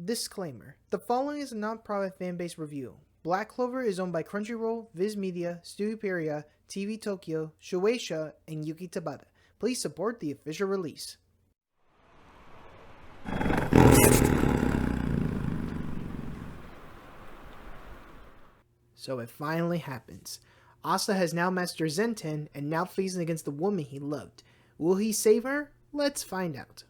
Disclaimer. The following is a non-profit fan-based review. Black Clover is owned by Crunchyroll, Viz Media, Studio Pieria, TV Tokyo, Shueisha, and Yuki Tabata. Please support the official release. So it finally happens. Asta has now mastered Zenten and now facing against the woman he loved. Will he save her? Let's find out.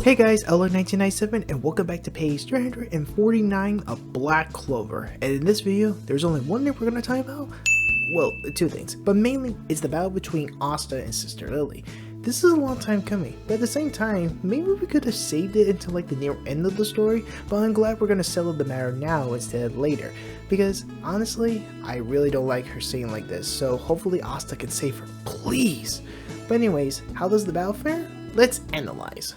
Hey guys, LO1997 and welcome back to page 349 of Black Clover. And in this video, there's only one thing we're going to talk about. Well, two things, but mainly it's the battle between Asta and Sister Lily. This is a long time coming, but at the same time, maybe we could have saved it until like the near end of the story, but I'm glad we're going to settle the matter now instead of later. Because honestly, I really don't like her saying like this, so hopefully Asta can save her, please. But anyways, how does the battle fare? Let's analyze.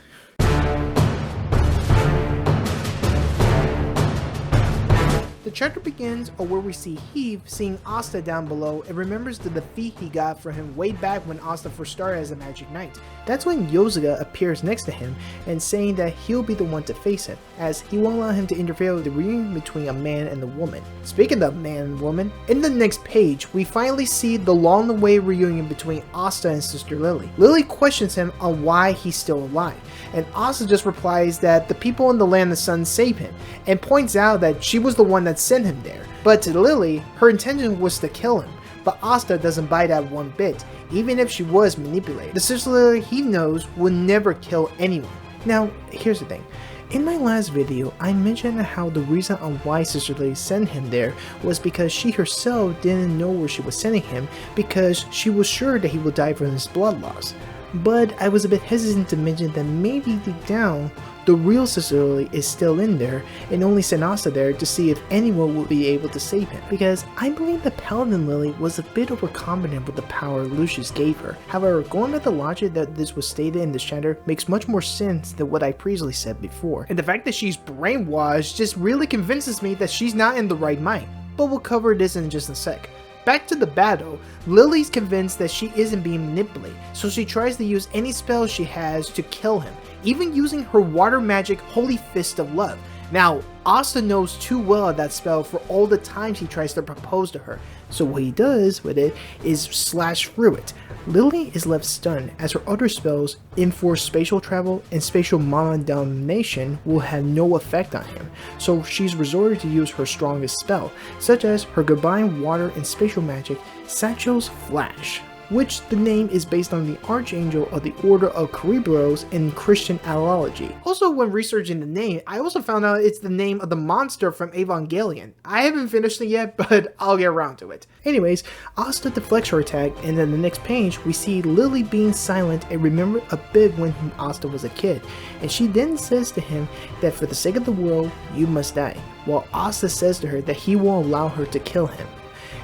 The chapter begins where we see Heave seeing Asta down below and remembers the defeat he got from him way back when Asta first started as a Magic Knight. That's when Yosuga appears next to him and saying that he'll be the one to face him, as he won't allow him to interfere with the reunion between a man and a woman. Speaking of man and woman, in the next page we finally see the long-awaited reunion between Asta and Sister Lily. Lily questions him on why he's still alive, and Asta just replies that the people in the Land of Sun saved him, and points out that she was the one that sent him there. But to Lily, her intention was to kill him, but Asta doesn't buy that one bit, even if she was manipulated. The Sister Lily he knows will never kill anyone. Now, here's the thing. In my last video, I mentioned how the reason on why Sister Lily sent him there was because she herself didn't know where she was sending him because she was sure that he would die from his blood loss. But I was a bit hesitant to mention that maybe deep down, the real Sister Lily is still in there and only sent Asta there to see if anyone would be able to save him. Because I believe the Paladin Lily was a bit overconfident with the power Lucius gave her. However, going by the logic that this was stated in this chapter makes much more sense than what I previously said before. And the fact that she's brainwashed just really convinces me that she's not in the right mind. But we'll cover this in just a sec. Back to the battle, Lily's convinced that she isn't being manipulated, so she tries to use any spell she has to kill him, even using her water magic Holy Fist of Love. Now, Asta knows too well of that spell for all the times he tries to propose to her, so what he does with it is slash through it. Lily is left stunned as her other spells, enforced spatial travel and spatial mana domination, will have no effect on him, so she's resorted to use her strongest spell, such as her combined water and spatial magic, Satchel's Flash, which the name is based on the Archangel of the Order of Cerebros in Christian Allogy. Also, when researching the name, I also found out it's the name of the monster from Evangelion. I haven't finished it yet, but I'll get around to it. Anyways, Asta deflects her attack, and then the next page, we see Lily being silent and remember a bit when Asta was a kid, and she then says to him that for the sake of the world, you must die, while Asta says to her that he won't allow her to kill him.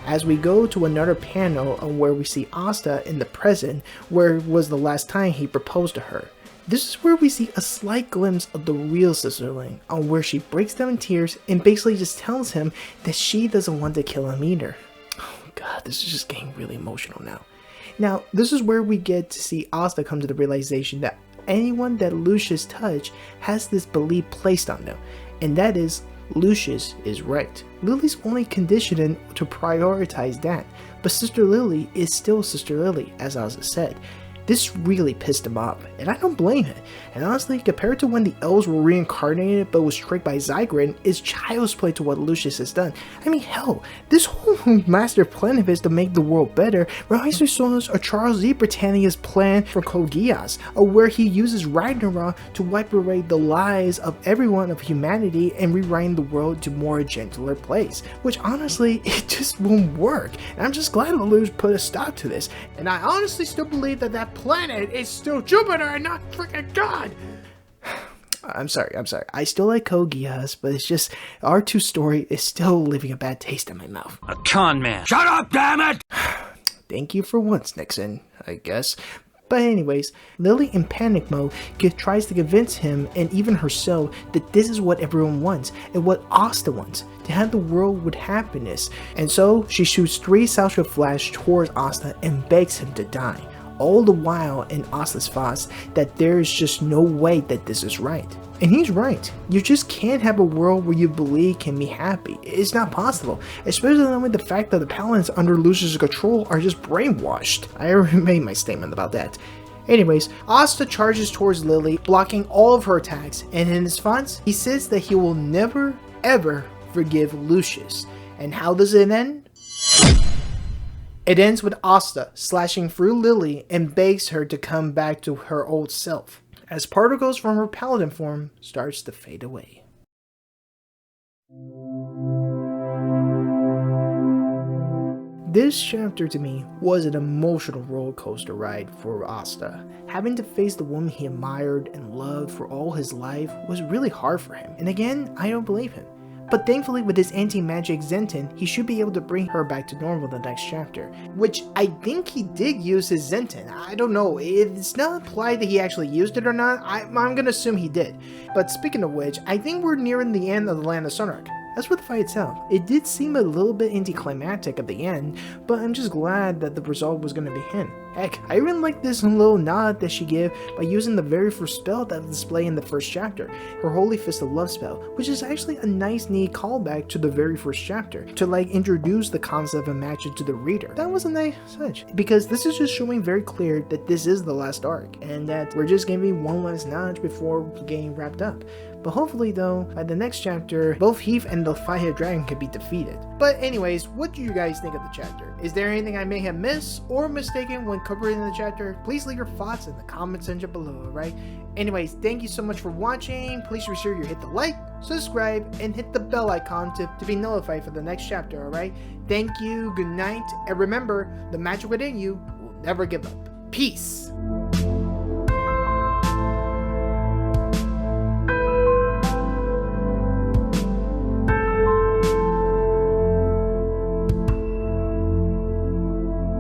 As we go to another panel where we see Asta in the present, where it was the last time he proposed to her. This is where we see a slight glimpse of the real Sister Lily, on where she breaks down in tears and basically just tells him that she doesn't want to kill him either. Oh god, this is just getting really emotional now. Now, this is where we get to see Asta come to the realization that anyone that Lucius touched has this belief placed on them, and that is Lucius is right. Lily's only conditioning to prioritize that, but Sister Lily is still Sister Lily, as Asa said. This really pissed him off, and I don't blame him. And honestly, compared to when the elves were reincarnated but was tricked by Zygrin, is child's play to what Lucius has done. I mean, hell, this whole master plan of his to make the world better reminds me so much of Charles Z. Britannia's plan for Kogias, where he uses Ragnarok to wipe away the lies of everyone of humanity and rewriting the world to more gentler place. Which honestly, it just won't work. And I'm just glad Lelouch put a stop to this. And I honestly still believe that that planet is still Jupiter and not freaking God. I'm sorry. I still like Code Geass, but it's just R2's story is still leaving a bad taste in my mouth. A con man. Shut up, damn it! Thank you for once, Nixon, I guess. But anyways, Lily in panic mode tries to convince him and even herself that this is what everyone wants and what Asta wants, to have the world with happiness. And so she shoots 3 Salsa Flash towards Asta and begs him to die. All the while in Asta's thoughts that there is just no way that this is right. And he's right. You just can't have a world where you believe can be happy. It's not possible, especially with the fact that the Paladins under Lucius' control are just brainwashed. I already made my statement about that. Anyways, Asta charges towards Lily, blocking all of her attacks, and in his response, he says that he will never, ever forgive Lucius. And how does it end? It ends with Asta slashing through Lily and begs her to come back to her old self, as particles from her paladin form starts to fade away. This chapter to me was an emotional roller coaster ride for Asta. Having to face the woman he admired and loved for all his life was really hard for him, and again, I don't believe him. But thankfully with his anti-magic Zenton, he should be able to bring her back to normal in the next chapter. Which I think he did use his Zenton. I don't know, it's not implied that he actually used it or not. I'm gonna assume he did. But speaking of which, I think we're nearing the end of the Land of Sunark. As for the fight itself, it did seem a little bit anticlimactic at the end, but I'm just glad that the result was going to be him. Heck, I even like this little nod that she gave by using the very first spell that was displayed in the first chapter, her Holy Fist of Love spell, which is actually a nice neat callback to the very first chapter, to like introduce the concept of magic to the reader. That was a nice touch, because this is just showing very clear that this is the last arc, and that we're just giving one last notch before getting wrapped up. But hopefully though, by the next chapter, both Heath and the 5-headed dragon can be defeated. But anyways, what do you guys think of the chapter? Is there anything I may have missed or mistaken when covering the chapter? Please leave your thoughts in the comment section below, alright? Anyways, thank you so much for watching. Please be sure you hit the like, subscribe, and hit the bell icon to be notified for the next chapter, alright? Thank you, good night, and remember, the magic within you will never give up. Peace!